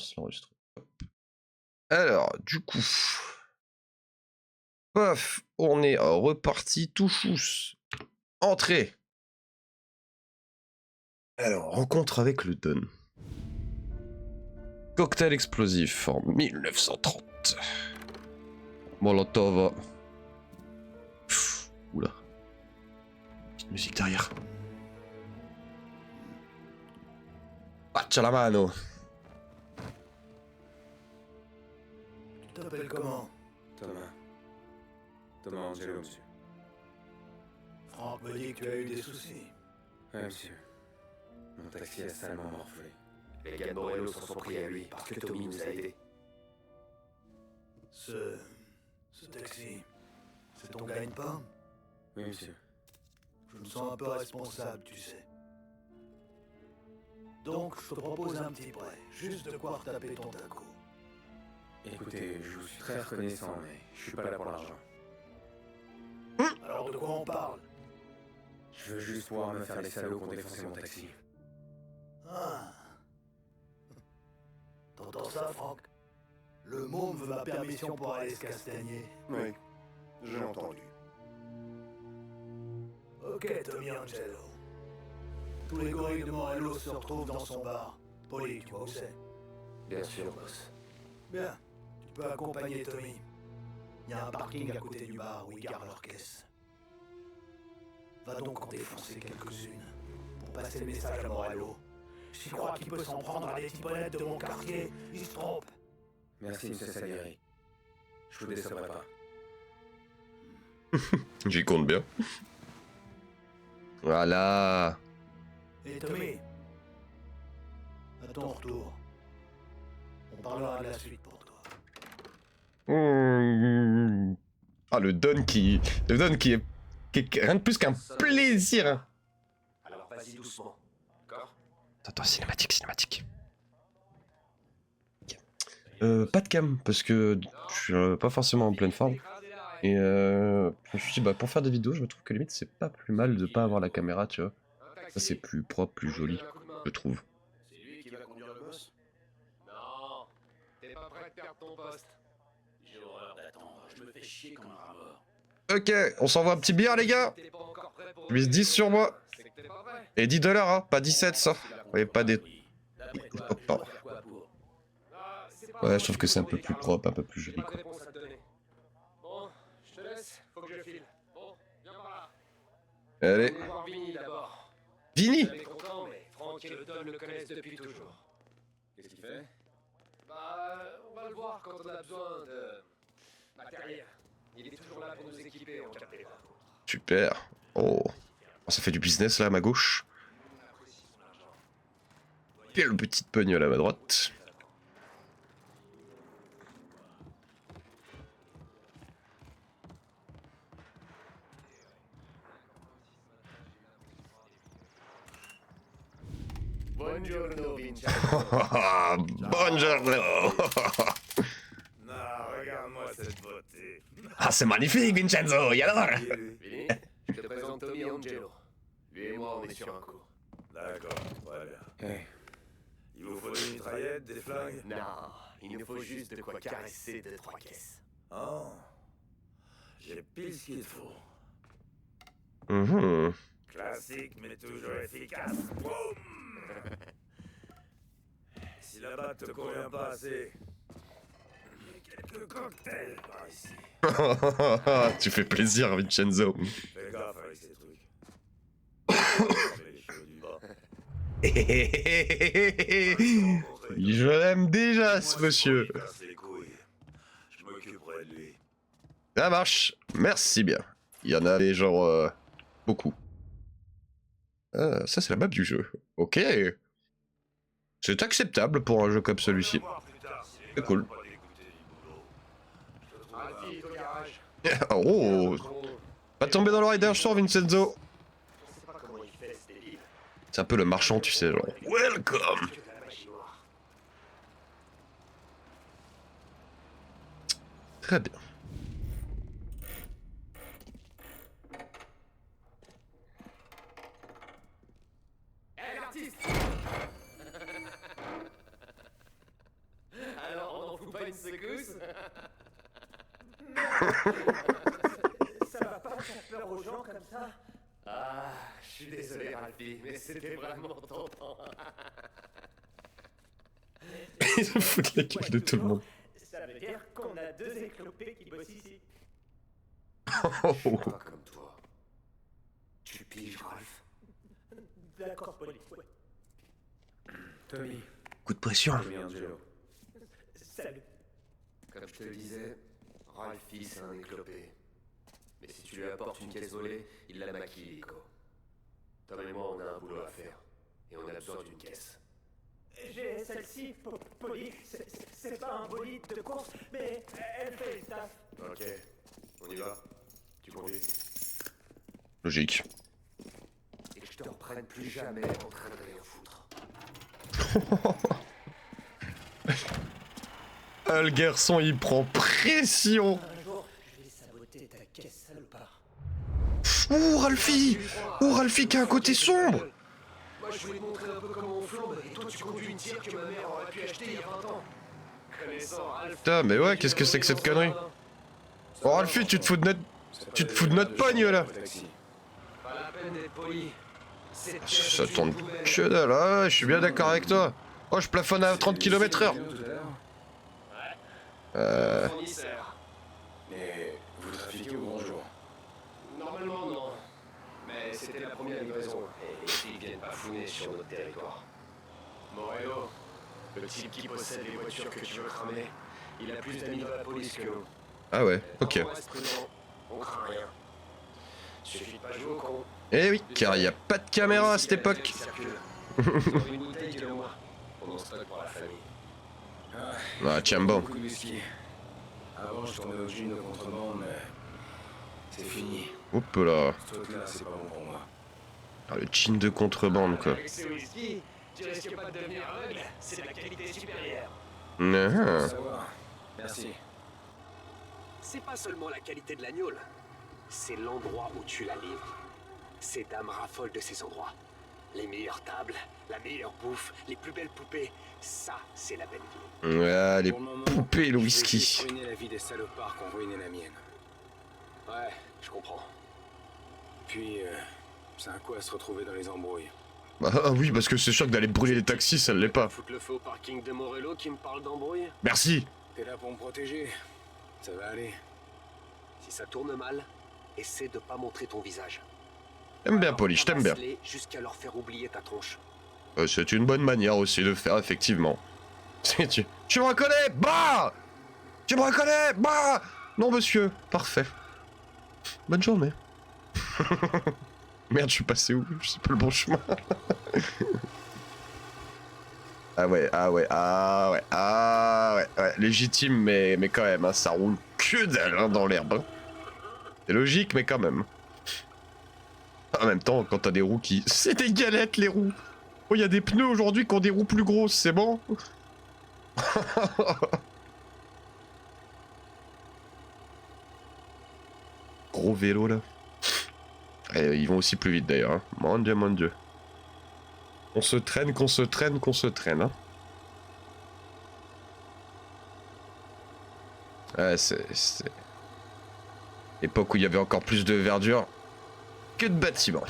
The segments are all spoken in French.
lance l'enregistrement. Alors, du coup... Paf, on est reparti tout chousse. Entrée. Alors, rencontre avec le Don. Cocktail explosif en 1930. Molotov. Pff, oula. Petite musique derrière. Faccia la mano. Tu t'appelles comment? Thomas. Thomas Angelo, monsieur. Franck me dit que tu as eu des soucis. Oui, monsieur. Mon taxi a salement morflé. Les gars de Morello s'en sont pris à lui parce que Tommy nous a aidés. Ce taxi, c'est ton gagne-pain? Oui, monsieur. Je me sens un peu responsable, tu sais. Donc, je te propose un petit prêt, juste de quoi retaper ton taco. Écoutez, je vous suis très reconnaissant, mais je suis pas là pour l'argent. Alors de quoi on parle? Je veux juste pouvoir me faire les salauds pour défoncer mon taxi. Ah. T'entends ça, Franck? Le môme veut ma permission pour aller se castagner. Oui, j'ai entendu. Ok, Tommy Angelo. Tous les gorilles de Morello se retrouvent dans son bar. Poli, tu vois où c'est? Bien sûr, boss. Bien, tu peux accompagner Tommy. Il y a un parking à côté du bar où ils gardent leur caisse. Va donc en défoncer quelques-unes pour passer le message à Morello. J'y crois qu'il peut s'en prendre à des tipponettes de mon quartier, il se trompe. Merci, monsieur Salieri. Je vous décevrai pas. J'y compte bien. Voilà. Et Tommy, à ton retour, on parlera de la suite pour toi. Ah, le Don qui est rien de plus qu'un plaisir. Hein. Alors vas-y doucement. D'accord? Attends, cinématique. Pas de cam, parce que je suis pas forcément en pleine forme. Et je me suis dit, bah, pour faire des vidéos, je me trouve que limite, c'est pas plus mal de pas avoir la caméra, tu vois. Ça, c'est plus propre, plus joli, je trouve. C'est lui qui va conduire le boss? Non, t'es pas prêt de perdre ton poste. J'ai horreur d'attendre, je me fais chier comme un rat mort. Ok, on s'envoie un petit bière, les gars. T'es pas encore prêt pour... Je mise 10 sur moi. C'est que t'es pas prêt. Et 10 $, hein, pas 17, ça. Ouais, pas des... D'après toi, Hop, je dois faire quoi pour? Ah, c'est pas Ouais, moi je trouve qui que c'est un te peu demande, plus les propre, un peu plus J'ai joli, pas de quoi. réponse à te donner. Bon, je te laisse, faut que je file. Bon, viens par là. Allez. On va voir Vinny d'abord. Vini. J'avais content, mais Franck et le Don le connaissent depuis toujours. Qu'est-ce qu'il fait? Bah, on va le voir quand on a besoin de matériel. Il est toujours là pour nous équiper en cas de départ. Super. Oh. Ça fait du business, là, à ma gauche. Et le petit pognon à ma droite. Buongiorno, Vincenzo. Buongiorno. Non, regarde-moi cette beauté. Ah, c'est magnifique, Vincenzo. Y alors? Vinny, je te présente Tommy Angelo. Lui et moi, on est sur un coup. D'accord, très bien. Hey. Il vous faut des mitraillettes, des flingues? Non, il nous faut juste de quoi caresser 2-3 caisses. Oh, j'ai pile ce qu'il faut. Mhm. Classique, mais toujours efficace. Boum! Si la batte te convient pas assez, il y a quelques cocktails par ici. Tu fais plaisir, Vincenzo. Fais gaffe avec ces trucs. Les cheveux du bas. Je l'aime déjà, ce monsieur. Moi, c'est lui qui casse les couilles. Je m'occuperai de lui. Ça marche. Merci bien. Il y en a des genre... beaucoup. Ah, ça, c'est la map du jeu. Ok. C'est acceptable pour un jeu comme celui-ci. C'est cool. Rapide au garage. Oh. Pas tomber dans le rider sur Vincenzo. Je sais pas comment il fait, ce débile. C'est un peu le marchand, tu sais, genre. Welcome. Que de la magie noire. Très bien. Hé, l'artiste! secousse. Ça va pas faire peur aux gens comme ça? Ah, je suis désolé, Ralphie, mais c'était vraiment tentant. Ils se foutent la gueule de tout le monde. Ça veut dire qu'on a 2 éclopés qui bossent ici. Oh, Je suis pas comme toi. Tu piges, Ralph. D'accord, Polly, ouais. Tommy, coup de pression. Tommy Angelo. Salut. Comme je te le disais, Ralphie, c'est un éclopé. Mais si tu lui apportes une caisse volée, il la maquille, Nico. Tom et moi, on a un boulot à faire. Et on a besoin d'une caisse. J'ai celle-ci, Polly. C'est pas un bolide de course, mais elle fait le taf. Ok, on y va. Tu conduis. Logique. Et que je te reprenne plus jamais en train de rien foutre. Ah, le garçon, il prend pression. Un jour, je vais saboter ta caisse, salopard. Ouh, Ralphie. Ouh, Ralphie qui a un côté sombre. Moi, je voulais te montrer un peu comment on flambe, et toi, tu conduis une tire que ma mère aurait pu acheter il y a 20 ans. Connaissant Ralph... Putain, mais ouais, qu'est-ce que c'est que cette connerie? Oh, Ralphie, tu te fous de notre pogne, là. Pas la peine d'être poli. Cette caisse Ça est une tourne poubelle. que dalle, ouais, je suis bien d'accord avec toi. Oh, je plafonne à 30 km/h. Fournisseur. Mais vous trafiquez au grand jour. Normalement, non. Mais c'était la première livraison, et les flics viennent pas fouiner sur notre territoire. Morello, le type qui possède les voitures que tu veux cramer, il a plus d'amis dans la police que nous. Ah ouais, ok. On reste prudent, on craint rien. Suffit de pas jouer au con. Eh oui, car il n'y a pas de caméra à cette époque. Dans une bouteille de moi. On en stocke pour la famille. Ah, tiens bon. Beaucoup de whisky. Avant, je tournais au gin de contrebande, mais c'est fini. Hop là. Ce truc-là, c'est pas bon pour moi. Ah, le chin de contrebande, quoi. Avec ce whisky, tu risques pas de devenir aveugle. C'est de la qualité supérieure. Ah, Faut savoir. Merci. C'est pas seulement la qualité de l'agneau, c'est l'endroit où tu la livres. Ces dames raffolent de ces endroits. Les meilleures tables, la meilleure bouffe, les plus belles poupées, ça, c'est la belle vie. ouais, les Pour le moment, poupées et le je vais essayer whisky. de ruiner la vie des salopards qui ont ruiné la mienne. Ouais, je comprends. Puis, c'est un coup à se retrouver dans les embrouilles. Bah ah oui, parce que c'est sûr que d'aller brûler les taxis, ça ne l'est pas. Foutre le feu au parking de Morello qui me parle d'embrouille. Merci. T'es là pour me protéger. Ça va aller. Si ça tourne mal, essaie de pas montrer ton visage. T'aimes bien, Poli, je t'aime bien. Tabasse-les jusqu'à leur faire oublier ta tronche. C'est une bonne manière aussi de faire, effectivement. Tu me reconnais? Bah! Tu me reconnais? Bah! Non, monsieur. Parfait. Bonne journée. Merde, je suis passé où? Je sais pas le bon chemin. Ah ouais, ah ouais, ah ouais, ah ouais, ouais. Légitime, mais quand même, hein, ça roule que dalle hein, dans l'herbe. Hein. C'est logique, mais quand même. En même temps, quand t'as des roues qui... C'est des galettes, les roues. Oh, il y a des pneus aujourd'hui qui ont des roues plus grosses, c'est bon? Gros vélo, là. Et ils vont aussi plus vite, d'ailleurs. Hein. Mon dieu, mon dieu. On se traîne, qu'on se traîne, qu'on se traîne. Hein. Ouais, c'est... Époque où il y avait encore plus de verdure que de bâtiments.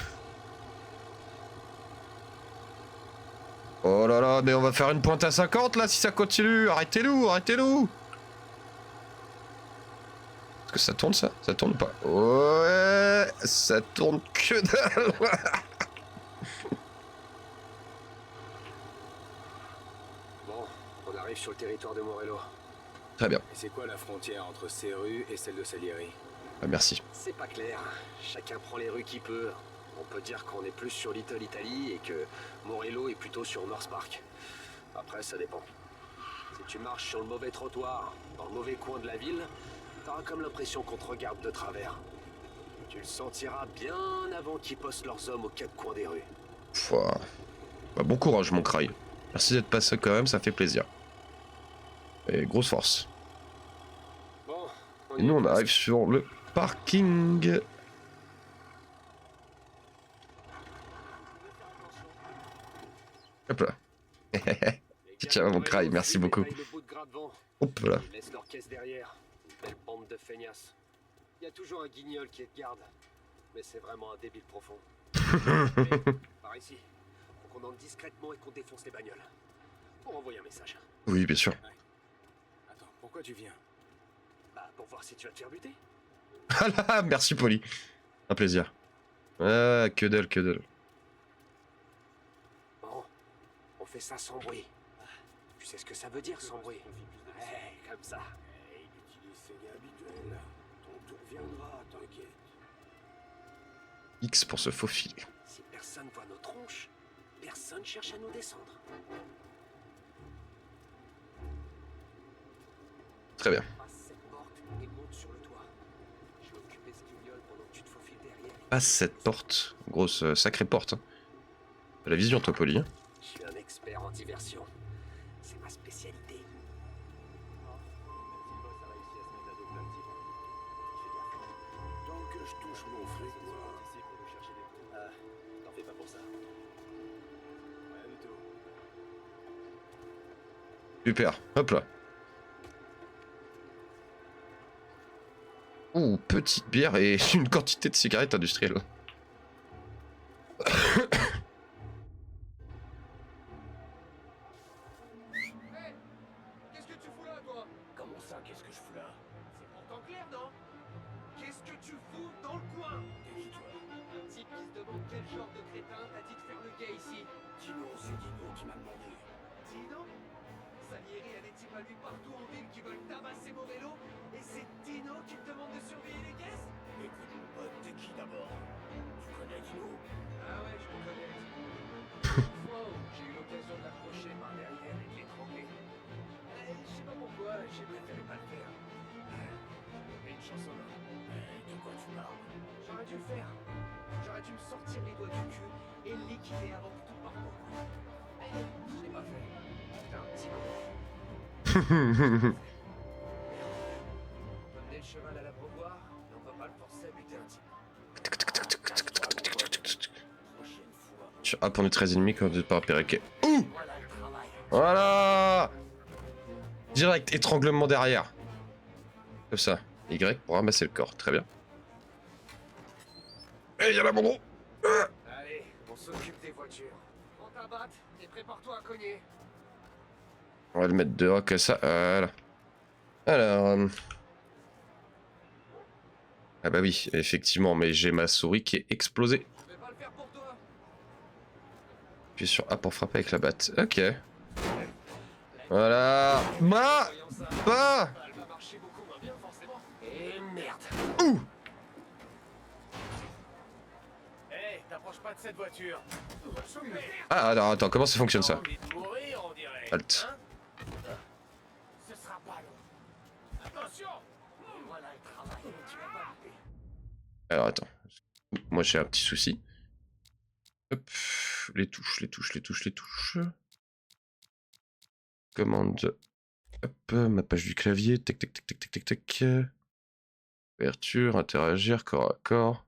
Oh là là, mais on va faire une pointe à 50 là si ça continue. Arrêtez-nous, arrêtez-nous. Est-ce que ça tourne ça? Ça tourne pas? Ouais, ça tourne que dalle. Bon, on arrive sur le territoire de Morello. Très bien, Et c'est quoi la frontière entre ces rues et celle de Salieri? ah, merci. C'est pas clair. Chacun prend les rues qu'il peut. On peut dire qu'on est plus sur Little Italy et que Morello est plutôt sur North Park. Après, ça dépend. Si tu marches sur le mauvais trottoir, dans le mauvais coin de la ville, t'auras comme l'impression qu'on te regarde de travers. Tu le sentiras bien avant qu'ils postent leurs hommes aux quatre coins des rues. Pouah. Bah, bon courage mon crail. Merci d'être passé quand même, ça fait plaisir. Et grosse force. Bon, Et nous on arrive sur le parking. Hop là. Tiens mon crail, merci beaucoup. reviendra devant. Hop là. Ils laissent leur caisse derrière. Une belle bande de feignasses. Il y a toujours un guignol qui est de garde. Mais c'est vraiment un débile profond. Par ici. Faut qu'on entre discrètement et qu'on défonce les bagnoles. Pour envoyer un message. Oui, bien sûr. Attends, pourquoi tu viens? Bah, pour voir si tu vas te faire buter. Ah là, merci Poli. Un plaisir. Ah, que dalle, que dalle. Bon, on fait ça sans bruit. Tu sais ce que ça veut dire sans bruit? Ouais, comme ça. Il utilise ses gars habituels. Ton tour viendra, t'inquiète. X pour se faufiler. Si personne voit nos tronches, personne cherche à nous descendre. Très bien. Passe cette porte et monte sur le toit. Je vais occuper ce guignol pendant que tu te faufiles derrière. Passe cette porte. Grosse, sacrée porte. Hein. T'as la vision, toi, Poli. Hein. Je suis un expert en diversion. C'est ma spécialité. Tant que je touche mon fric, moi. Ah, t'en fais pas pour ça. Rien du tout. Super. Hop là. Ouh, petite bière et une quantité de cigarettes industrielles. Qu'est-ce que tu fous là, toi? Comment ça, qu'est-ce que je fous là? C'est pourtant clair, non? Qu'est-ce que tu fous dans le coin? Dis-toi. Un type qui se demande quel genre de crétin t'a dit de faire le gay ici. Dino, c'est Dino qui m'a demandé. Dino? Salieri a des types à lui partout en ville qui veulent tabasser Morello, et c'est Dino qui te demande de surveiller les caisses? Écoute, mon pote, t'es qui d'abord? Tu connais Dino? Ah ouais, je le connais. Une fois où j'ai eu l'occasion de l'approcher par derrière et de l'étrangler. Je sais pas pourquoi, j'ai préféré pas le faire. Mais une chance en or. De quoi tu parles? J'aurais dû le faire. J'aurais dû me sortir les doigts du cul et le liquider avant que tout parte en couille. Mais je l'ai pas fait. J'étais un petit con. On peut mener le cheval à l'abreuvoir, mais on peut pas le forcer à buter un type. Prochaine fois. Ah, pour nous 13 ennemis quand vous êtes pas repéré. Ok. Ouh, Voilà le travail. voilà. Direct, étranglement derrière. Comme ça. Y pour ramasser le corps. Très bien. Et y'en a mon gros. Allez, on s'occupe des voitures. Prends ta batte et prépare-toi à cogner. On va le mettre dehors que ça. Voilà. Alors. Ah bah oui, effectivement, mais j'ai ma souris qui est explosée. Je vais pas le faire pour toi. Puis sur A pour frapper avec la batte. Ok. Voilà. Bah. Voyons ça. Bah. Elle va marcher beaucoup moins bien, forcément. Et merde. Ouh. Hey, t'approches pas de cette voiture. Ah, alors, attends, comment ça fonctionne ça? Envie de mourir, on dirait. Alt. Hein? Ce sera pas long. Attention. Voilà le travail. Tu vas pas louper. Alors, attends. Moi, j'ai un petit souci. Hop. Les touches, les touches, les touches, les touches. Commande. Hop. Ma page du clavier. Tac, tac, tac, tac, tac, tac, tac. Ouverture, interagir, corps à corps.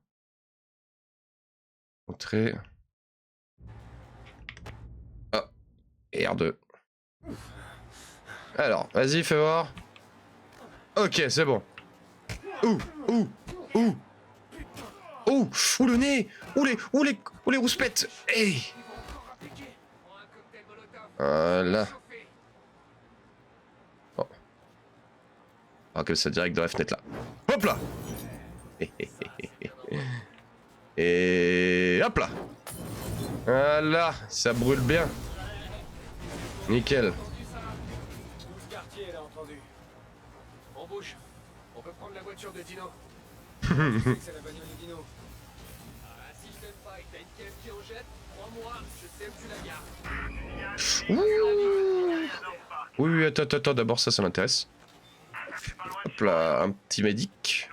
Entrée. Ah. Et R2. Alors, vas-y, fais voir. Ok, c'est bon. Ouh, ouh, ouh. Ouh, ouh le nez. Ouh les rouspettes. Hey. Ils vont encore appliquer. Prends un cocktail Molotov. Voilà. Chauffé. Ah, comme ça, direct dans la fenêtre là. Hop là. Et hop là. Voilà, ça brûle bien. Nickel. Entendu ça? Tout le quartier l'a entendu. On bouge. On peut prendre la voiture de Dino. Je sais que c'est la bagnole de Dino. Ah, si je t'aime pas et que t'as une caisse qui en jette, crois-moi, je sais où tu la gardes. Ouh. Oui, attends, d'abord ça m'intéresse. Hop là, un petit médic.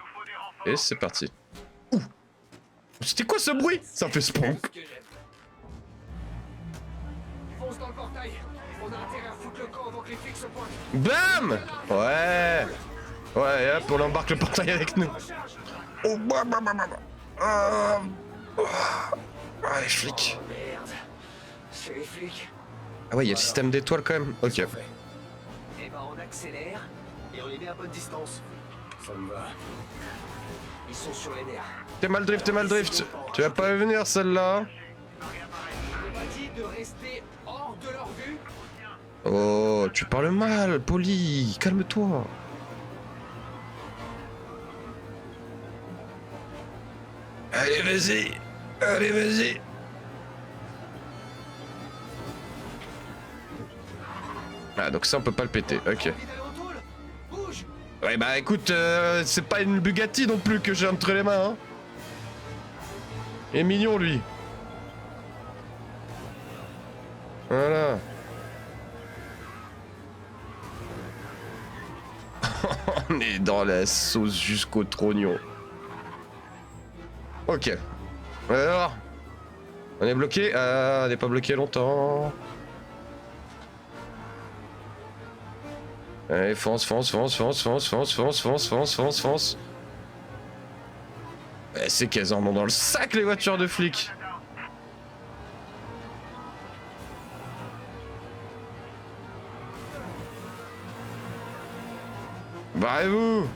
Et c'est parti. Ouh. C'était quoi ce bruit? Ça fait spawn. Ce que j'aime. Fonce dans le portail. On a intérêt à foutre le camp avant que les flics se pointent. Bam. Ouais. Ouais, hop, on embarque le portail avec nous. Oh, bah. Ah, les flics. Oh merde. C'est les flics. Ah ouais, il y a le système d'étoiles quand même. Ok. Eh ben on a accélère et on les met à bonne distance. Ça me va. Ils sont sur les nerfs. T'es mal drift, t'es mal drift. Tu vas pas venir celle-là. On m'a dit de rester hors de leur vue. Oh, tu parles mal, Poli. Calme-toi. Allez, vas-y. Allez, vas-y. Ah, donc ça, on peut pas le péter. Ok. Envie d'aller en tôle? Bouge. Ouais, bah écoute, c'est pas une Bugatti non plus que j'ai entre les mains, hein. Il est mignon, lui. Voilà. On est dans la sauce jusqu'au trognon. Ok. Alors, on est bloqué. Ah, on n'est pas bloqué longtemps. Allez, fonce, fonce, fonce, fonce, fonce, fonce, fonce, fonce, fonce, fonce, fonce. C'est qu'elles en ont dans le sac, les voitures de flics. Barrez-vous.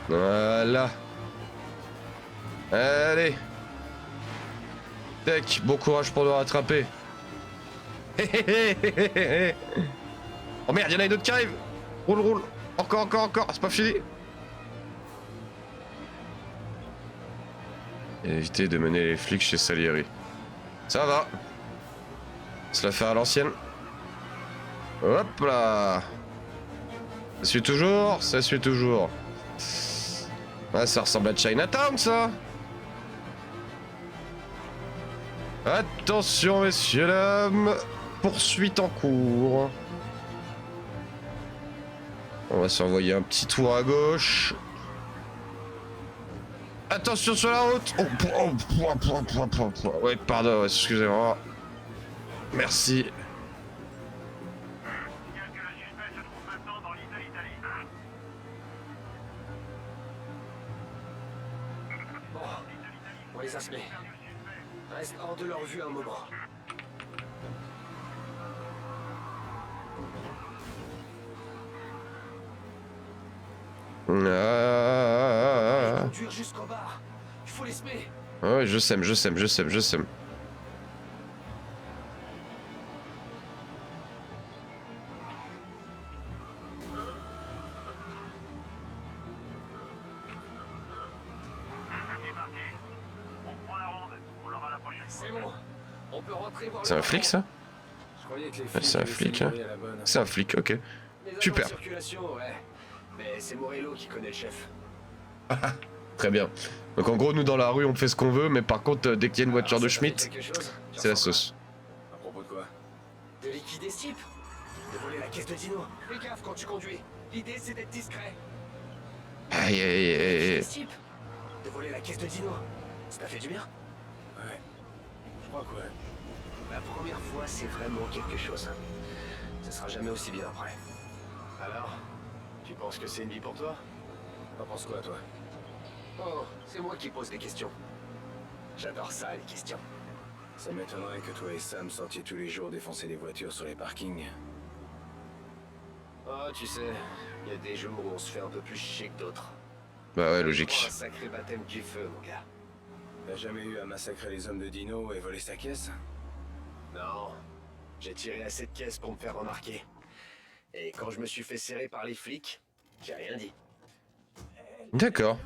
Voilà. Allez. Tac, bon courage pour le rattraper. Oh merde, y'en a une autre qui arrive. Roule, roule. Encore, encore, encore. C'est pas fini. Évitez de mener les flics chez Salieri. Ça va. Se la faire à l'ancienne. Hop là. Ça suit toujours, ça suit toujours. Ah, ça ressemble à Chinatown, ça. Attention, messieurs, dames. Poursuite en cours. On va s'envoyer un petit tour à gauche. Attention sur la route. Ouais, pardon, excusez-moi. Merci. Bon, on les a semés. Reste hors de leur vue un moment. Conduire jusqu'au bar. Il faut les semer. Ouais, je sème, je sème, je sème, je sème. C'est bon. On peut rentrer voir. C'est un flic, ça? Je croyais que les Ouais, flics c'est un laissaient flic, les hein. bruits à la bonne. C'est un flic, ok. Les agents Super. de circulation, ouais. Mais c'est Morello qui connaît le chef. Très bien. Donc en gros, nous dans la rue, on fait ce qu'on veut, mais par contre, dès qu'il y a une voiture de Alors, ça t'a Schmitt, fait quelque chose? c'est la sauce. À propos de quoi? De liquider ce type. De voler la caisse de Dino. Fais gaffe quand tu conduis. L'idée, c'est d'être discret. Aïe, aïe, aïe, aïe. Ce type. De voler la caisse de Dino. Ça t'a fait du bien? Ouais. Je crois que ouais. La première fois, c'est vraiment quelque chose. Ce sera jamais aussi bien après. Alors, tu penses que c'est une vie pour toi? T'en penses quoi, toi? Oh, c'est moi qui pose des questions. J'adore ça, les questions. Ça m'étonnerait que toi et Sam sortiez tous les jours défoncer des voitures sur les parkings. Oh, tu sais, il y a des jours où on se fait un peu plus chier que d'autres. Bah ouais, Un logique. sacré baptême du feu, mon gars. T'as jamais eu à massacrer les hommes de Dino et voler sa caisse? Non, j'ai tiré assez de caisses pour me faire remarquer. Et quand je me suis fait serrer par les flics, j'ai rien dit. D'accord.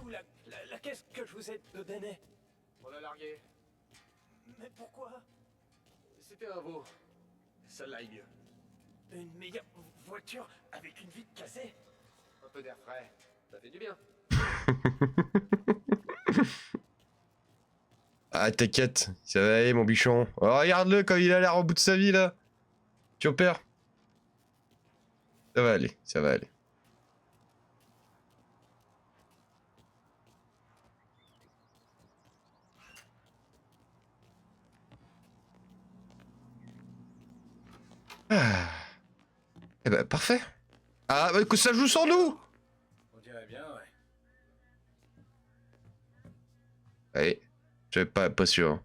La caisse que je vous ai donnée. On l'a largué. Mais pourquoi? C'était un veau. Celle-là est mieux. Une meilleure voiture avec une vitre cassée? Un peu d'air frais, ça fait du bien. Ah, t'inquiète, ça va aller, mon bichon. Oh, regarde-le quand il a l'air au bout de sa vie, là. Tu opères? Ça va aller, ça va aller. Ah. Eh ben, parfait. Ah, bah, que ça joue sans nous. On dirait bien, ouais. Allez, Je suis pas sûr. Hein.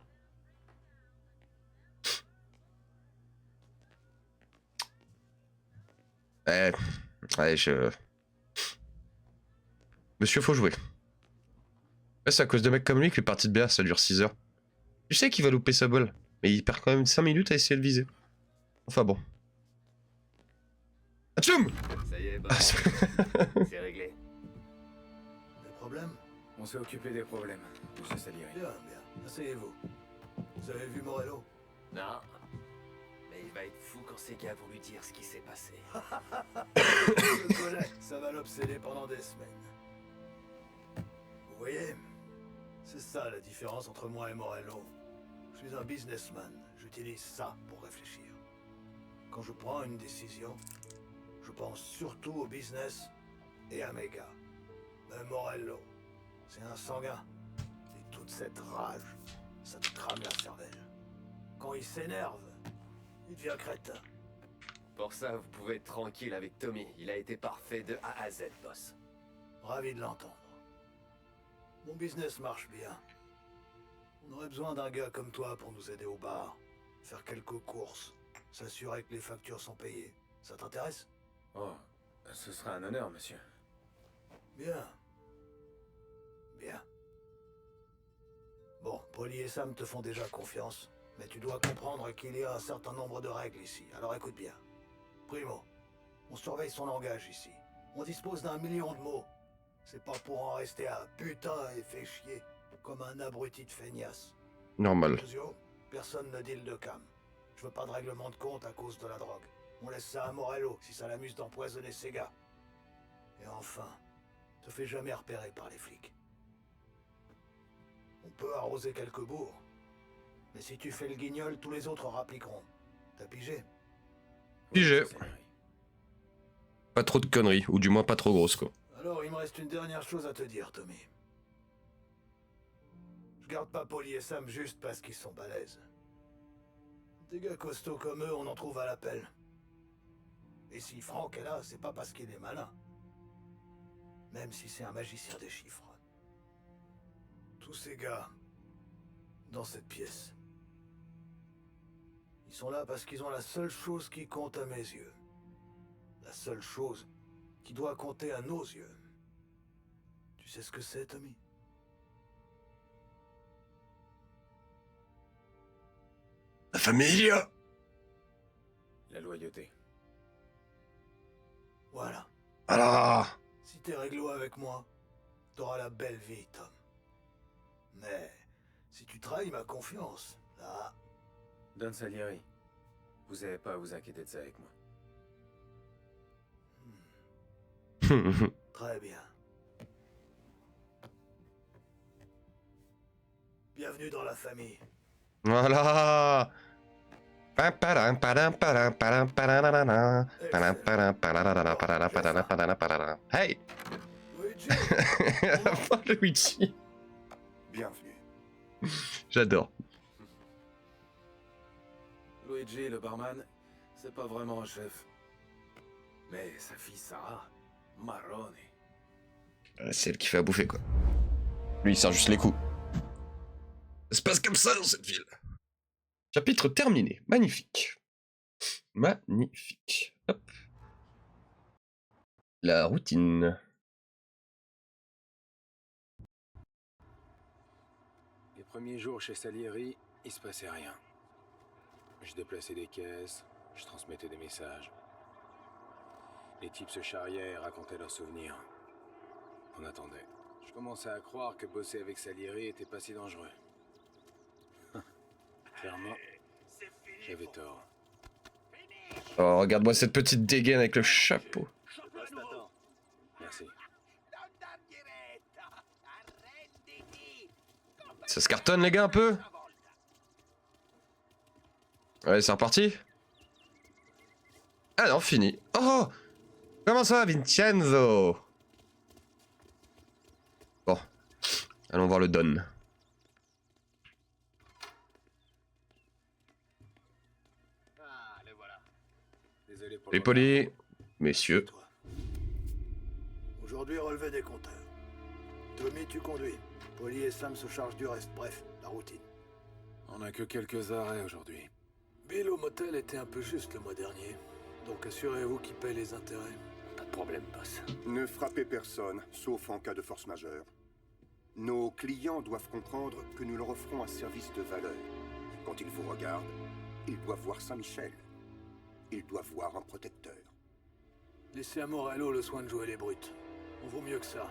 Ouais, Monsieur, faut jouer. Ouais, c'est à cause de mecs comme lui que les parties de BR ça dure 6 heures. Je sais qu'il va louper sa balle, mais il perd quand même 5 minutes à essayer de viser. Enfin bon. Atchoum! Ça y est, bah, Ah, c'est- c'est réglé. Des problèmes? On s'est occupé des problèmes, monsieur Salieri. Bien, bien. Asseyez-vous. Vous avez vu Morello? Non. Mais il va être fou quand ces gars vont lui dire ce qui s'est passé. Je le connais, ça va l'obséder pendant des semaines. Vous voyez, c'est ça la différence entre moi et Morello. Je suis un businessman, j'utilise ça pour réfléchir. Quand je prends une décision, je pense surtout au business et à mes gars. Mais Morello, c'est un sanguin. Et toute cette rage, ça te crame la cervelle. Quand il s'énerve, il devient crétin. Pour ça, vous pouvez être tranquille avec Tommy. Il a été parfait de A à Z, boss. Ravi de l'entendre. Mon business marche bien. On aurait besoin d'un gars comme toi pour nous aider au bar, faire quelques courses, s'assurer que les factures sont payées. Ça t'intéresse? Oh, ce sera un honneur, monsieur. Bien. Bien. Bon, Polly et Sam te font déjà confiance, mais tu dois comprendre qu'il y a un certain nombre de règles ici. Alors écoute bien. Primo, on surveille son langage ici. On dispose d'1 million de mots. C'est pas pour en rester à putain et fait chier, comme un abruti de feignasse. Normal. Josio, personne ne deal de cam. Je veux pas de règlement de compte à cause de la drogue. On laisse ça à Morello si ça l'amuse d'empoisonner ses gars. Et enfin, te fais jamais repérer par les flics. On peut arroser quelques bourgs, mais si tu fais le guignol, tous les autres rappliqueront. T'as pigé? Pigé. monsieur Salieri. Pas trop de conneries, ou du moins pas trop grosses quoi. Alors, il me reste une dernière chose à te dire, Tommy. Je garde pas Polly et Sam juste parce qu'ils sont balèzes. Des gars costauds comme eux, on en trouve à l'appel. Et si Franck est là, c'est pas parce qu'il est malin. Même si c'est un magicien des chiffres. Tous ces gars, dans cette pièce, ils sont là parce qu'ils ont la seule chose qui compte à mes yeux. La seule chose qui doit compter à nos yeux. Tu sais ce que c'est, Tommy? La famille. La loyauté. Voilà. Alors. Si t'es réglo avec moi, t'auras la belle vie, Tom. Mais si tu trahis ma confiance, là... Don Salieri, vous avez pas à vous inquiéter de ça avec moi. Très bien. Bienvenue dans la famille. Voilà. Hey. Luigi, Enfin, Luigi. bienvenue. J'adore. Luigi, le barman, c'est pas vraiment un chef. Mais sa fille Sarah, marrone. C'est elle qui fait à bouffer quoi. Lui il sert juste les coups. Ça se passe comme ça dans cette ville. Chapitre terminé. Magnifique. Magnifique. Hop. La routine. Les premiers jours chez Salieri, il se passait rien. Je déplaçais des caisses, je transmettais des messages. Les types se charriaient et racontaient leurs souvenirs. On attendait. Je commençais à croire que bosser avec Salieri était pas si dangereux. Clairement, j'avais tort. Oh, regarde-moi cette petite dégaine avec le chapeau. Merci. Ça se cartonne les gars un peu. Ouais, c'est reparti. Ah non, fini. Oh, comment ça va, Vincenzo? Bon, allons voir le Don. Ah, le voilà. Désolé pour Les le polis, messieurs. Toi. Aujourd'hui, relevé des compteurs. Tommy, tu conduis. Polly et Sam se chargent du reste. Bref, La routine. On a que quelques arrêts aujourd'hui. Bill au motel était un peu juste le mois dernier. Donc assurez-vous qu'il paye les intérêts. Pas de problème, boss. Ne frappez personne, sauf en cas de force majeure. Nos clients doivent comprendre que nous leur offrons un service de valeur. Quand ils vous regardent, ils doivent voir Saint-Michel. Ils doivent voir un protecteur. Laissez à Morello le soin de jouer les brutes. On vaut mieux que ça.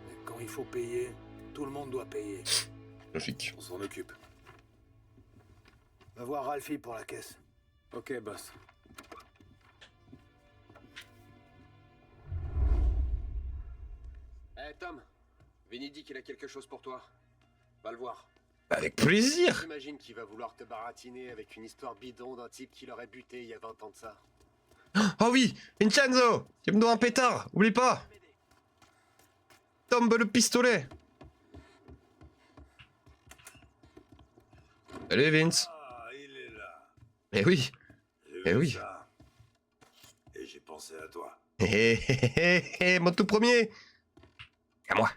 Mais quand il faut payer, tout le monde doit payer. Logique. On s'en occupe. Va voir Ralphie pour la caisse. Ok, boss. Eh Tom, Vinny dit qu'il a quelque chose pour toi. Va le voir. Avec plaisir. J'imagine qu'il va vouloir te baratiner avec une histoire bidon d'un type qui l'aurait buté il y a 20 ans de ça. Oh oui, Vincenzo, tu me dois un pétard, oublie pas. Tombe le pistolet. Allez Vince. Ah, il est là. Eh oui. J'ai Eh vu oui. ça. Et j'ai pensé à toi. Mon tout premier. À moi.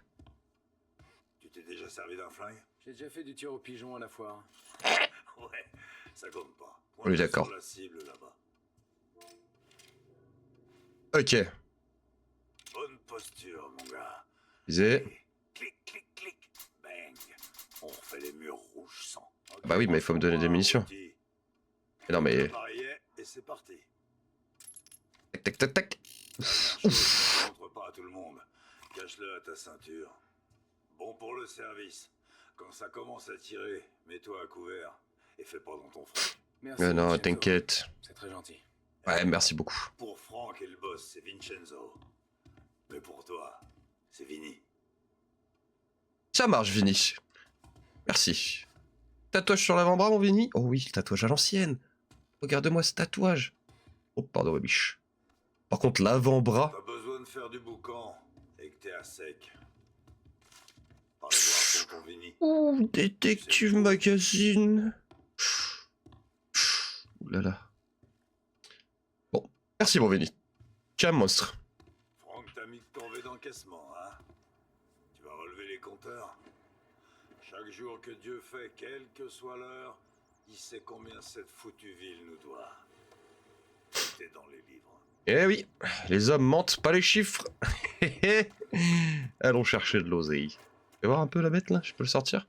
Tu t'es déjà servi d'un flingue? J'ai déjà fait du tir au pigeon à la foire. Ouais, ça compte pas. Oui, d'accord. Sur la cible là-bas. Ok. Bonne posture, mon gars. Visez. Et clic, clic, clic. Bang. On refait les murs rouges sang. Ok, Bah oui, mais il faut me donner des munitions. petit. Mais non mais... Pareillet, et c'est parti. Tac tac tac tac. Ne montre pas à tout le monde. Cache-le à ta ceinture. Bon pour le service. Quand ça commence à tirer, mets-toi à couvert. Et fais pas dans ton front. Merci. Non, Vincenzo. t'inquiète. C'est très gentil. Ouais, merci beaucoup. Pour Franck et le boss, c'est Vincenzo. Mais pour toi, c'est Vinny. Ça marche, Vinny. Merci. Tatouage sur l'avant-bras, mon Vinny? Oh oui, le tatouage à l'ancienne. Regarde-moi ce tatouage. Oh, pardon, ma biche. Par contre, l'avant-bras... T'as besoin de faire du boucan et que t'es à sec. Parle voir tonton Vinny. Oh, Détective Magazine. Ouh là là. Bon, merci, mon Vinny. Tu es un monstre. Franck t'a mis de corvée d'encaissement, hein? Tu vas relever les compteurs? Chaque jour que Dieu fait, quelle que soit l'heure, il sait combien cette foutue ville nous doit. C'était dans les livres. Eh oui, les hommes mentent, pas les chiffres. Allons chercher de l'oseille. Tu vas voir un peu la bête là? Je peux le sortir?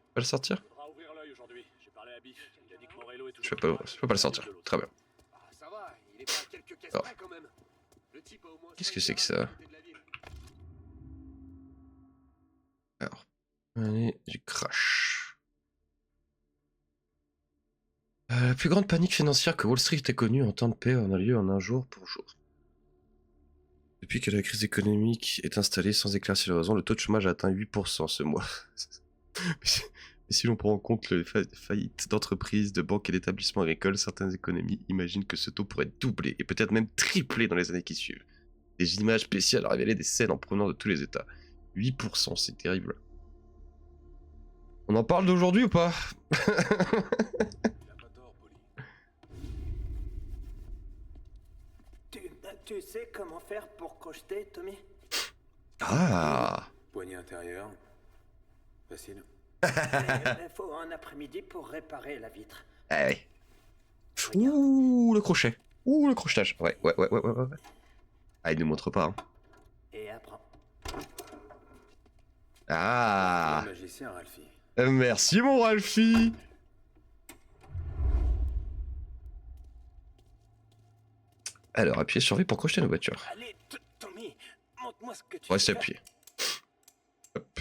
Je peux le sortir? Faudra ouvrir l'œil aujourd'hui. J'ai parlé à Biff. Il a dit que Morello est Je toujours peux pas le sortir. Très bien. Ah, ça va, il est pas à quelques caisses Alors. près quand même. Le type a au moins Qu'est-ce 5 que c'est que terrains ça? à côté de la ville. Alors, allez, du crash. La plus grande panique financière que Wall Street ait connue en temps de paix en a lieu en un jour pour jour. Depuis que la crise économique est installée sans éclaircir les raisons, le taux de chômage a atteint 8% ce mois. Mais si l'on prend en compte les faillites d'entreprises, de banques et d'établissements agricoles, certaines économies imaginent que ce taux pourrait doubler et peut-être même tripler dans les années qui suivent. Des images spéciales révélaient des scènes en provenance de tous les États. 8%, c'est terrible. On en parle d'aujourd'hui ou pas? Il a pas tort, Polly. Tu sais comment faire pour crocheter, Tommy? Ah. Poignée intérieure. Facile. Il faut un après-midi pour réparer la vitre. Allez. Ouh, le crochet. Ouh, le crochetage. Ouais. Ah, il ne montre pas. Hein. Et apprends. Ah. Un magicien, Ralphie. Merci, mon Ralphie. Alors, appuyez sur V pour crocheter nos voitures. Allez, Tommy, montre-moi ce que tu On va sais faire. s'appuyer. Hop.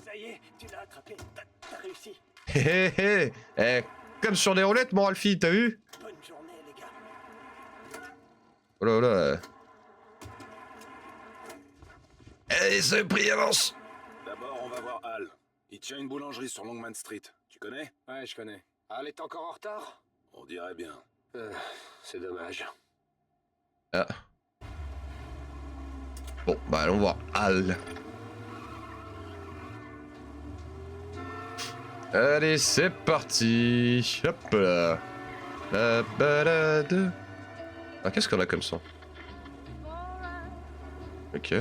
Ça y est, tu l'as attrapé. T'as réussi. Hé hé hé. Eh, comme sur des roulettes, mon Ralphie, t'as vu? Bonne journée, les gars. Oh là là. Allez, ce prix avance. D'abord, on va voir Al. Il tient une boulangerie sur Longman Street. Tu connais? Ouais, je connais. Al est encore en retard? On dirait bien. C'est dommage. Ah. Bon, bah allons voir Al. Allez, c'est parti. Hop là. La balade. Ah, qu'est-ce qu'on a comme son? Ok.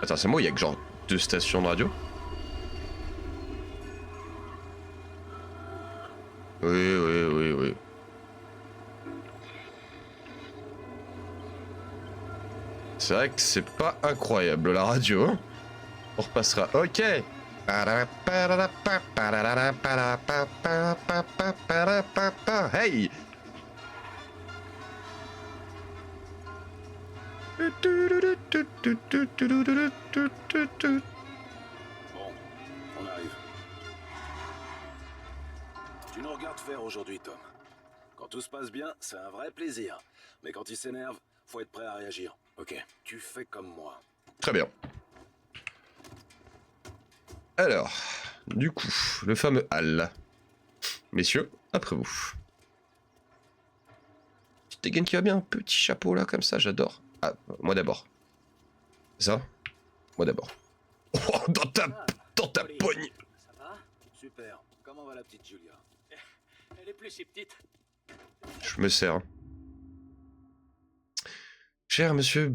Attends, c'est moi, il y a que genre 2 stations de radio? Oui. C'est vrai que c'est pas incroyable la radio. Hein. On repassera. Ok. Hey. Bon, on arrive. Tu nous regardes faire aujourd'hui, Tom. Quand tout se passe bien, c'est un vrai plaisir. Mais quand il s'énerve, faut être prêt à réagir. Ok, tu fais comme moi. Très bien. Alors, du coup, le fameux hall. Messieurs, après vous. Petite dégaine qui va bien, un petit chapeau là, comme ça, j'adore. Ah, moi d'abord. Ça? Moi d'abord. Oh, dans ta poigne. Ça va? Super. Comment va la petite Julia? Elle est plus si petite. Je me sers. Cher monsieur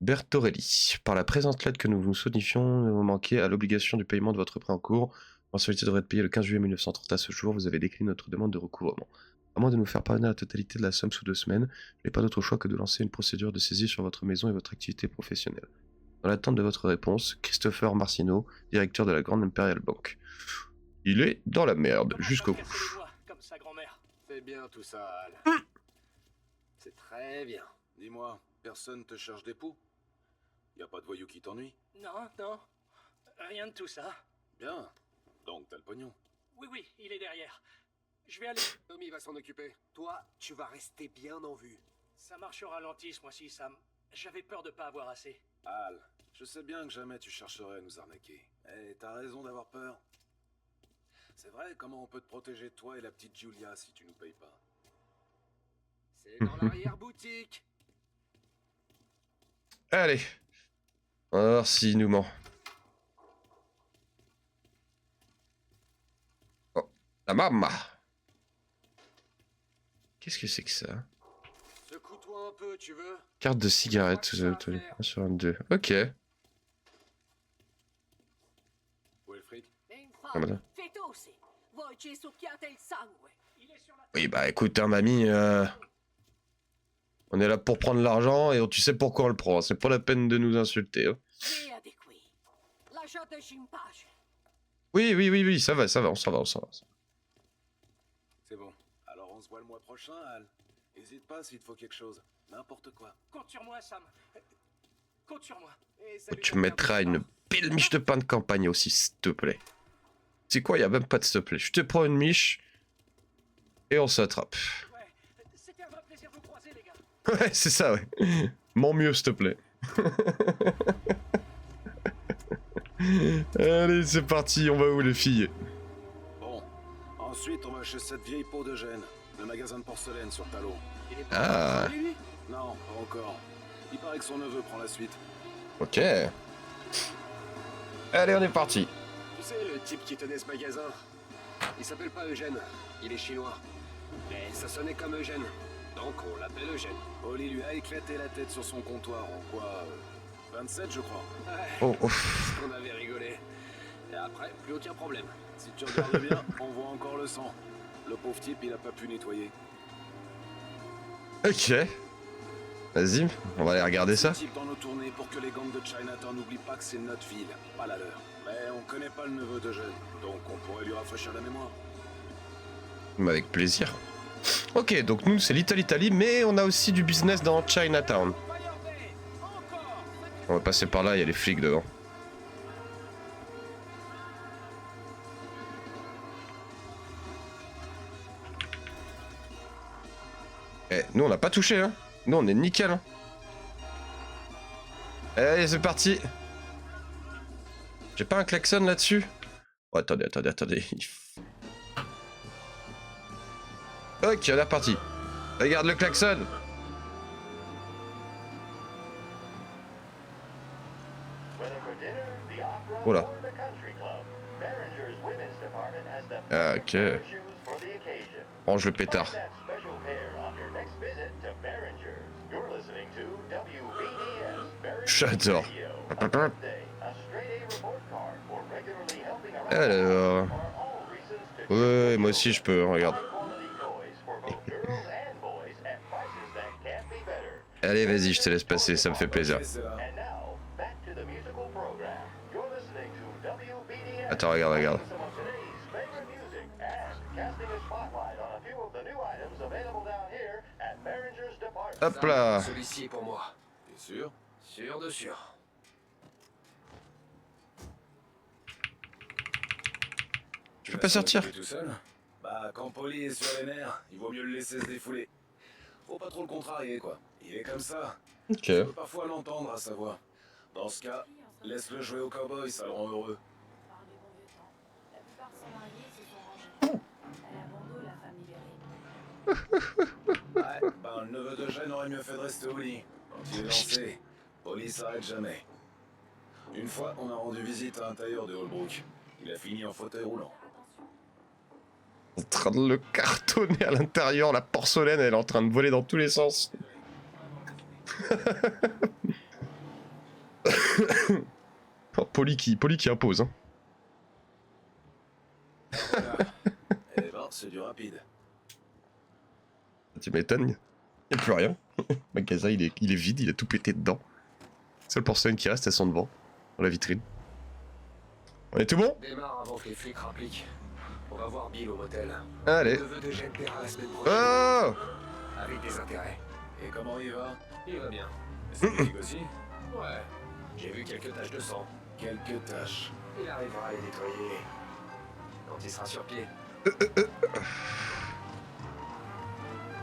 Bertorelli, par la présente lettre que nous vous notifions, vous manquez à l'obligation du paiement de votre prêt en cours. Mensualité devrait être payée le 15 juillet 1930. À ce jour, vous avez décliné notre demande de recouvrement. À moins de nous faire parvenir la totalité de la somme sous 2 semaines, je n'ai pas d'autre choix que de lancer une procédure de saisie sur votre maison et votre activité professionnelle. Dans l'attente de votre réponse, Christopher Marcino, directeur de la Grande Imperial Bank. Il est dans la merde, jusqu'au bout. Comme sa grand-mère. C'est bien tout ça, Al. C'est très bien. Dis-moi, personne te cherche des poux? Y a pas de voyou qui t'ennuie? Non, non. Rien de tout ça. Bien. Donc t'as le pognon. Oui, il est derrière. Je vais aller. Tommy va s'en occuper. Toi, tu vas rester bien en vue. Ça marche au ralenti ce mois-ci, Sam. J'avais peur de pas avoir assez. Al, je sais bien que jamais tu chercherais à nous arnaquer. Eh, t'as raison d'avoir peur. C'est vrai, comment on peut te protéger toi et la petite Julia si tu nous payes pas? C'est dans l'arrière-boutique. Allez. On va voir s'il nous ment. Oh, la maman. Qu'est-ce que c'est que ça? Secoue-toi un peu, tu veux? Carte de cigarette, vous avez 1 sur 22. Ok. Où est le fric? Ah, madame. Fetosi, voi ci succhiate il sangue. Oui, bah écoute, hein, mamie, on est là pour prendre l'argent et tu sais pourquoi on le prend. C'est pas la peine de nous insulter. Hein. Via di qui. Lasciateci in pace. Oui, ça va, on s'en va. C'est bon. Alors on se voit le mois prochain, Al. Hésite pas s'il te faut quelque chose. N'importe quoi. Compte sur moi, Sam. Compte sur moi. Tu me mettras une belle miche de pain de campagne aussi, s'il te plaît. C'est quoi, y a même pas de s'il te plaît. Je te prends une miche et on s'attrape. Ouais, c'était un vrai plaisir de vous croiser, les gars. Ouais, c'est ça, ouais. Mon mieux, s'il te plaît. Allez, c'est parti, on va où les filles? Bon. Ensuite, on va chez cette vieille peau de gêne. Le magasin de porcelaine sur Talon. Ah. Non, pas encore. Il paraît que son neveu prend la suite. Ok. Allez, on est parti. Tu sais, le type qui tenait ce magasin, il s'appelle pas Eugène, il est chinois. Mais ça sonnait comme Eugène, donc on l'appelle Eugène. Oli lui a éclaté la tête sur son comptoir en quoi 27, je crois. Ouais, Oh. on avait rigolé. Et après, plus aucun problème. Si tu regardes bien, on voit encore le sang. Le pauvre type, il a pas pu nettoyer. Ok. Vas-y, on va aller regarder ça. Type dans nos tournées pour que les gangs de Chinatown n'oublient pas que c'est notre ville, pas la leur. Mais on connaît pas le neveu de Jeune, donc on pourrait lui rafraîchir la mémoire. Mais avec plaisir. Ok, donc nous c'est l'Italie, mais on a aussi du business dans Chinatown. On va passer par là, il y a les flics devant. Eh, nous on n'a pas touché, hein. Nous on est nickel, hein. Allez, c'est parti. J'ai pas un klaxon là-dessus? Oh, attendez. Ok, on est reparti. Regarde le klaxon. Oula. Ok. Range le pétard. J'adore. Alors... Ouais, moi aussi je peux, regarde. Allez, vas-y, je te laisse passer, ça me fait plaisir. Attends, regarde, regarde. Hop là. Celui-ci est pour moi. T'es sûr? Sûr de sûr. Je peux pas sortir. Tout seul? Bah, quand Polly est sur les nerfs, il vaut mieux le laisser se défouler. Faut pas trop le contrarier, quoi. Il est comme ça. Ok. Tu peux parfois l'entendre à sa voix. Dans ce cas, laisse-le jouer au cowboy, ça le rend heureux. Ouais, bah, le neveu de Jeanne aurait mieux fait de rester au lit. Quand il est lancé, Polly s'arrête jamais. Une fois, on a rendu visite à un tailleur de Holbrook. Il a fini en fauteuil roulant. En train de le cartonner à l'intérieur, la porcelaine, elle est en train de voler dans tous les sens. Oh, Polly qui impose. Hein. Voilà. Eh ben, c'est du rapide. Tu m'étonnes. Il n'y a plus rien. Le magasin, il est vide, il a tout pété dedans. Seule porcelaine qui reste, elles sont devant, dans la vitrine. On est tout bon? Démarre avant que les flics rappliquent. On va voir Bill au motel. Allez. Le neveu de Jeanne paiera la semaine prochaine. Oh! Avec des intérêts. Et comment il va? Il va bien. C'est logique aussi? Ouais. J'ai vu quelques taches de sang. Quelques tâches. Il arrivera à les nettoyer. Quand il sera sur pied.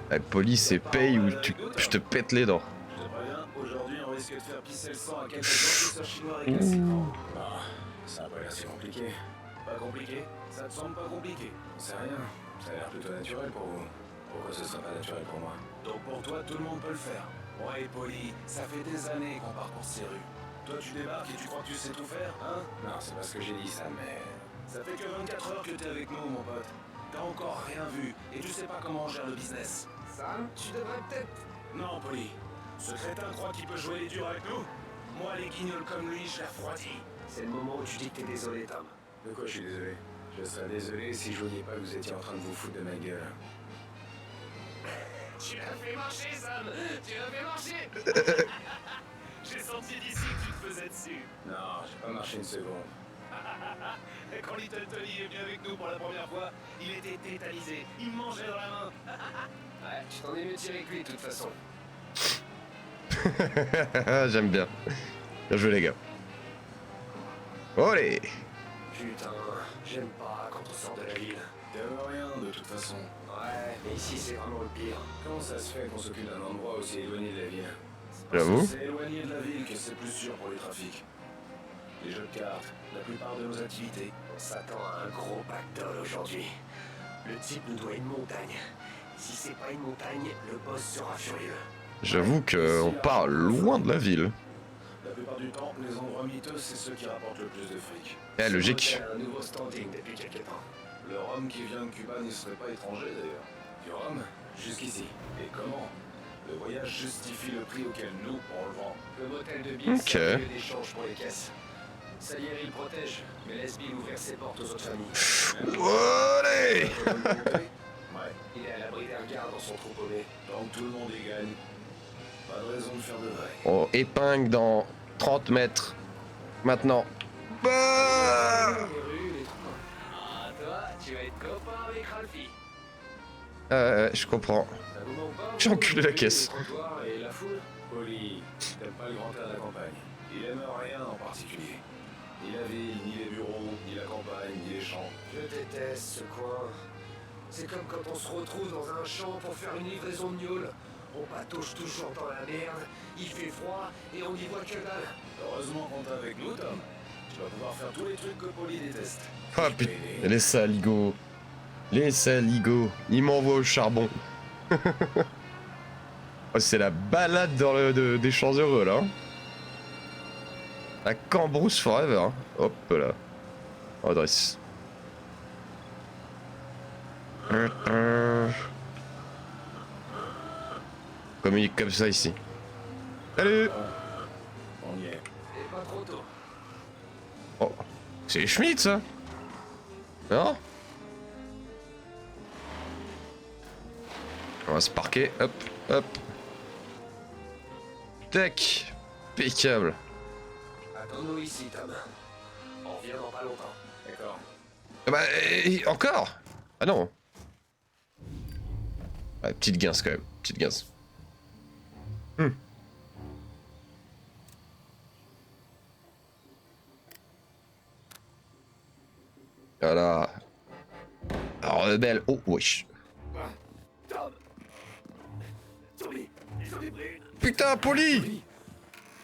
La police et paye ou je te pète les dents. Je te préviens, aujourd'hui on risque de faire pisser le sang à quelques professeurs chinois récalcitrants. Ah, ça a pas l'air si compliqué. Pas compliqué? Ça te semble pas compliqué? On sait rien. Ça a l'air plutôt naturel pour vous. Pourquoi ce serait pas naturel pour moi? Donc pour toi, tout le monde peut le faire. Ouais, Polly, ça fait des années qu'on parcourt ces rues. Toi, tu débarques et tu crois que tu sais tout faire, hein? Non, c'est pas ce que j'ai dit, ça, mais... Ça fait que 24 heures que t'es avec nous, mon pote. T'as encore rien vu, et tu sais pas comment on gère le business. Sam, tu devrais peut-être... Non, Polly. Ce crétin croit qu'il peut jouer les durs avec nous? Moi, les guignols comme lui, je la refroidis. C'est le moment où tu dis que t'es désolé, Tom. De quoi je suis désolé? Je serais désolé si je voyais pas que vous étiez en train de vous foutre de ma gueule. Tu l'as fait marcher, Sam. Tu l'as fait marcher. J'ai senti d'ici que tu te faisais dessus. Non, j'ai pas marché une seconde. Et quand Little Tony est venu avec nous pour la première fois, il était tétanisé. Il me mangeait dans la main. Ouais, tu t'en es mieux tiré que lui, de toute façon. J'aime bien. Bien joué les gars. Olé! Putain, j'aime pas quand on sort de la ville. T'aimes rien, de toute façon. Ouais, mais ici c'est vraiment le pire. Comment ça se fait qu'on s'occupe d'un endroit aussi éloigné de la ville? J'avoue. C'est éloigné de la ville que c'est plus sûr pour les trafics. Les jeux de cartes, la plupart de nos activités. On s'attend à un gros pactole aujourd'hui. Le type nous doit une montagne. Si c'est pas une montagne, le boss sera furieux. J'avoue qu'on part loin de la ville. La plupart du temps, les endroits miteux, c'est ceux qui rapportent le plus de fric. Eh, logique. Un nouveau standing depuis quelques temps. Le rhum qui vient de Cuba n'y serait pas étranger d'ailleurs. Du rhum, jusqu'ici. Et comment? Le voyage justifie le prix auquel nous, on le vend. Le motel de Bill, c'est un lieu d'échange pour les caisses. Salieri le protège, mais laisse Bill ouvrir ses portes aux autres familles. Olé! Ouais. Il est à l'abri des regards dans son trou paumé. Tant que tout le monde y gagne, pas de raison de faire de vrai. On épingle dans 30 mètres. Maintenant. Bah! Les rues, les trous. Ah, toi, tu vas être copain avec Ralphie. Je comprends. Ça vous manque pas? J'ai enculé la caisse. Les trottoirs et la foule. Polly, t'aimes pas le grand air de la campagne. Il aime rien en particulier. Ni la ville, ni les bureaux, ni la campagne, ni les champs. Je déteste ce coin. C'est comme quand on se retrouve dans un champ pour faire une livraison de gnôle. On patauge toujours dans la merde, il fait froid et on n'y voit que dalle. Heureusement qu'on t'es avec nous, Tom. Tu vas pouvoir faire tous les trucs que Polly déteste. Ah putain, les saligots. Les saligots. Ils m'envoient au charbon. Oh, c'est la balade dans des champs heureux là. La Cambrousse forever. Hein. Hop là. Adresse. Communique comme ça ici. Salut! On y C'est les Schmitt, ça? Non? On va se parquer, hop, hop. Tac. Impeccable. Attends-nous ici, Tom. On revient dans pas longtemps, d'accord? Ah bah, encore? Ah non. Ouais, petite guince quand même, petite guince. Voilà. Alors, belle. Oh, wesh. Tom! Tommy! Tommy Brune! Putain, Poli!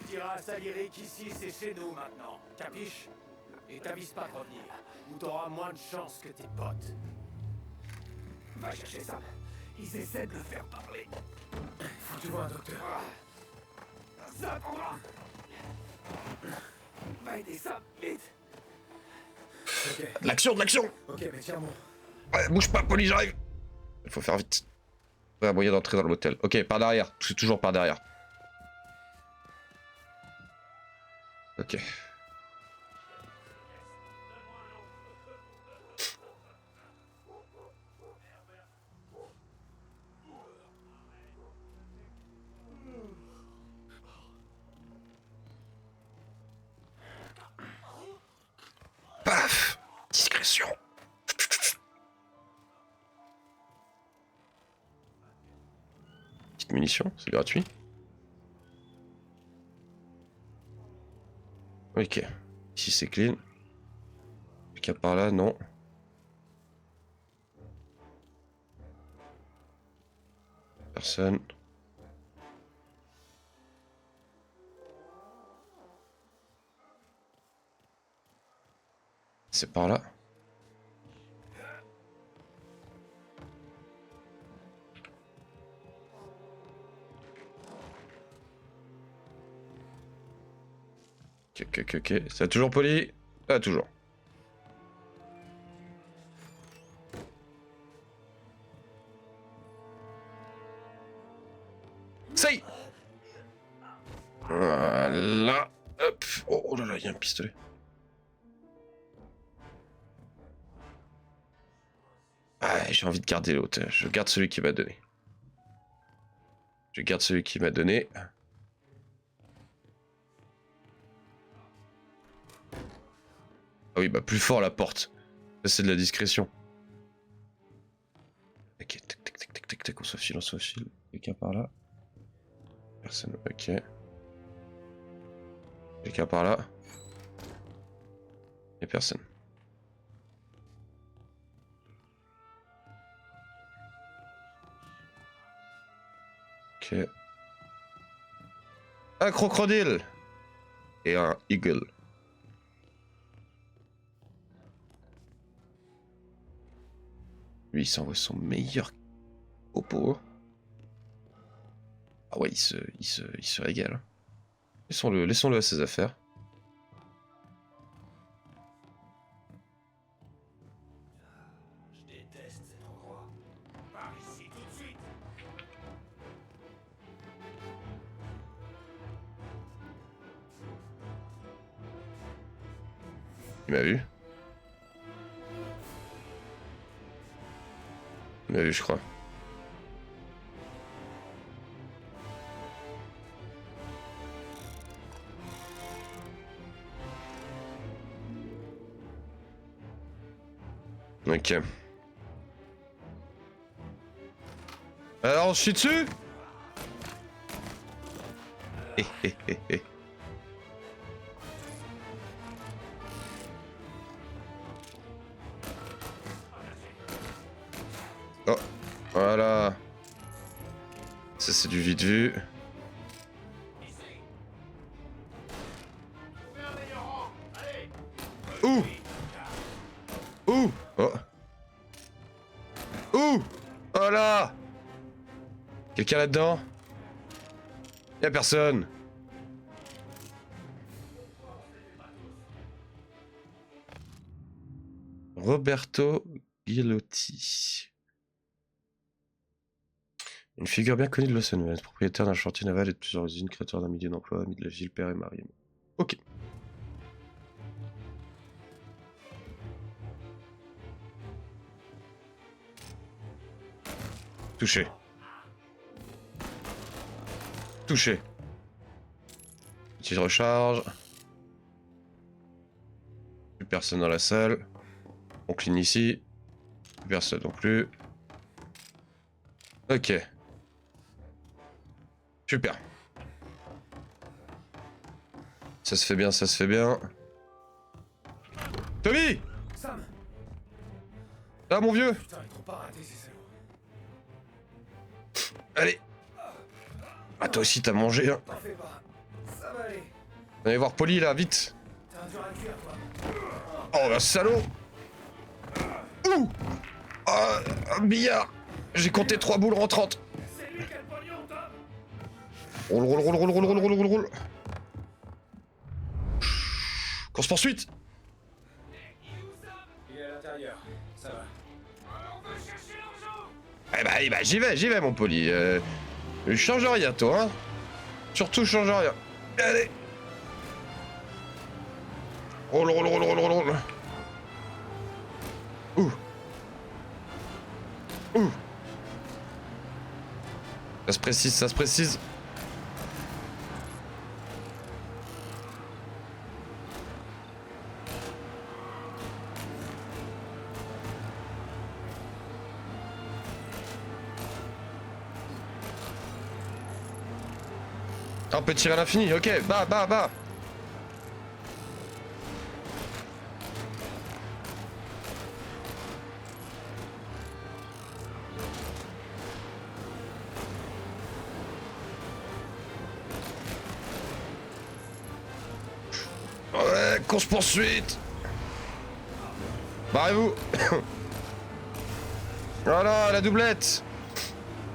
Tu diras à Salieri qu'ici c'est chez nous maintenant. Capiche? Et t'avises pas de revenir, ou t'auras moins de chance que tes potes. Va chercher Sam. Ils essaient de le faire parler. Faut que tu vois un docteur. Ça attendra! Va aider Sam, vite! Ok. De l'action, de l'action! Ok, mais tiens bon. Ouais, bouge pas, Poli, j'arrive! Il faut faire vite. Ouais, moyen d'entrer dans le motel. Ok, par derrière. C'est toujours par derrière. Ok. Paf! Discrétion. Petite munition, c'est gratuit. Ok. Ici c'est clean. Quelqu'un par là, non. Personne. C'est par là. Ok. Ça a toujours Poli? Ah, toujours. Ça y est. Voilà. Hop. Oh là là, il y a un pistolet. Ah, j'ai envie de garder l'autre. Je garde celui qui m'a donné. Je garde celui qui m'a donné. Ah oui, bah plus fort la porte. Ça c'est de la discrétion. Ok, tac, on se file. Quelqu'un par là. Personne, ok. Quelqu'un par là. Et personne. Ok. Un crocodile et un eagle. Lui, il s'envoie son meilleur popo. Ah ouais, il se régale. Laissons-le à ses affaires. Je déteste cet endroit. Par ici tout de suite. Il m'a vu. Il m'a vu, je crois. Ok. Alors, je suis dessus. Hé. Oh, voilà. Ça, c'est du vite vu. Ouh! Ouh! Oh! Ouh! Oh là! Quelqu'un là-dedans? Y'a personne. Roberto Ghilotti. Une figure bien connue de Los Angeles, propriétaire d'un chantier naval et de plusieurs usines, créateur d'un millier d'emplois, ami de la ville, père et mari. Ok. Touché. Touché. Petite recharge. Plus personne dans la salle. On clean ici. Plus personne non plus. Ok. Super. Ça se fait bien, ça se fait bien. Tommy! Sam! Là, mon vieux! Putain, ils t'ont pas raté, ces salauds. Allez! Ah, toi aussi, t'as mangé, hein. T'en fais pas. Ça va aller. Allez voir Polly, là, vite! T'as un dur à cuire, toi. Oh, la salaud! Ouh! Ah, un billard! J'ai compté 3 boules rentrantes! C'est lui qui a le pognon, Tom! Roule, roule, roule, roule, roule, roule, roule, roule, roule! Course poursuite! Il est à l'intérieur. Ça va. Eh bah, j'y vais, mon Polly. Change rien, toi, hein. Surtout, change rien. Allez! Roule, roule, roule, roule, roule, roule. Ouh! Ouh! Ça se précise, ça se précise. On peut tirer à l'infini, ok, bah. Ouais, course poursuite. Barrez-vous. Voilà, la doublette.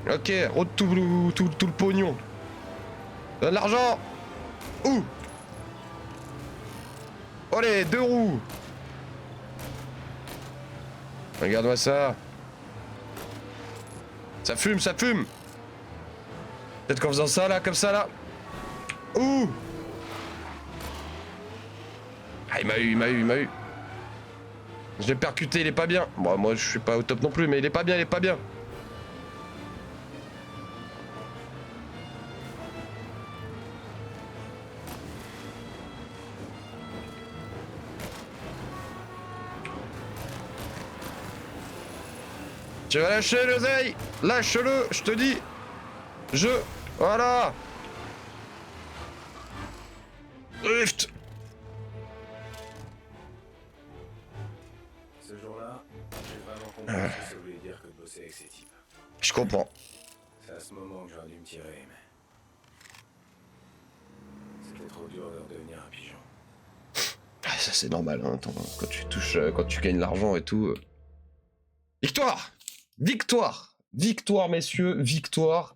Ok, route tout le pognon. Donne l'argent. Ouh. Allez, 2 roues. Regarde-moi ça. Ça fume, ça fume. Peut-être qu'en faisant ça là, comme ça là. Ouh. Ah, il m'a eu. Je l'ai percuté, il est pas bien. Bon, moi je suis pas au top non plus, mais il est pas bien. Tu vas lâcher l'oseille. Lâche-le, je te dis. Voilà. Drift. Ce jour-là, j'ai vraiment compris ce que ça voulait dire que de bosser avec ces types. Je comprends. C'est à ce moment que j'aurais dû me tirer, mais... C'était trop dur de redevenir un pigeon. Ah, ça c'est normal, hein. Attends, quand tu gagnes l'argent et tout. Victoire! Victoire, messieurs, victoire.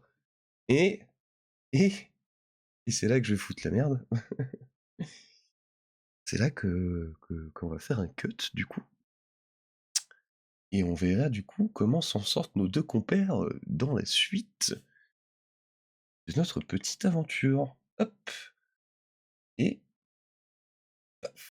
Et c'est là que je vais foutre la merde. C'est là qu'on va faire un cut, du coup. Et on verra, du coup, comment s'en sortent nos 2 compères dans la suite de notre petite aventure. Hop. Et...